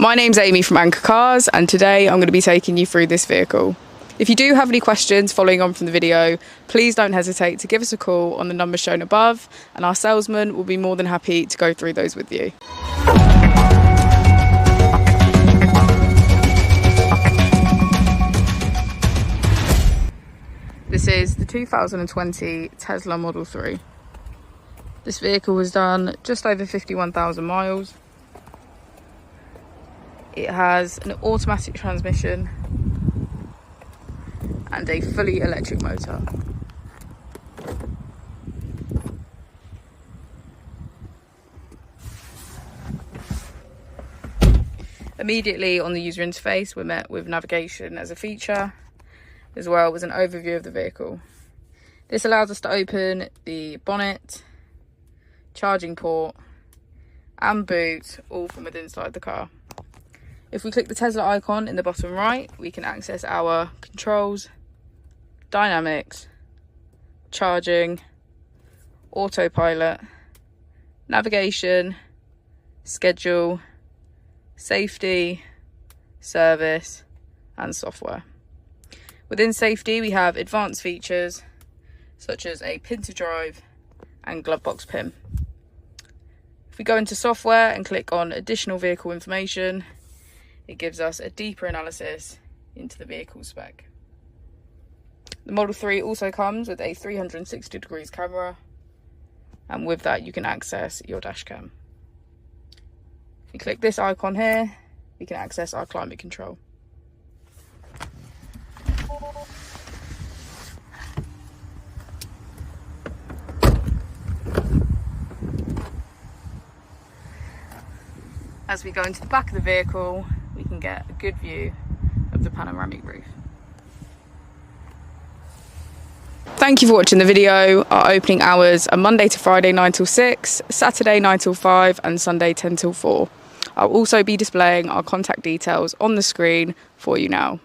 My name's Amy from Anchor Cars, and today I'm going to be taking you through this vehicle. If you do have any questions following on from the video, please don't hesitate to give us a call on the number shown above, and our salesman will be more than happy to go through those with you. This is the 2020 Tesla Model 3. This vehicle was done just over 51,000 miles. It has an automatic transmission and a fully electric motor. Immediately on the user interface, we're met with navigation as a feature, as well as an overview of the vehicle. This allows us to open the bonnet, charging port, and boot, all from within inside the car. If we click the Tesla icon in the bottom right, we can access our controls, dynamics, charging, autopilot, navigation, schedule, safety, service, and software. Within safety, we have advanced features such as a pin to drive and glove box pin. If we go into software and click on additional vehicle information, it gives us a deeper analysis into the vehicle spec. The Model 3 also comes with a 360 degrees camera, and with that you can access your dash cam. If you click this icon here, we can access our climate control. As we go into the back of the vehicle, we can get a good view of the panoramic roof. Thank you for watching the video. Our opening hours are Monday to Friday 9 till 6, Saturday 9 till 5, and Sunday 10 till 4. I'll also be displaying our contact details on the screen for you now.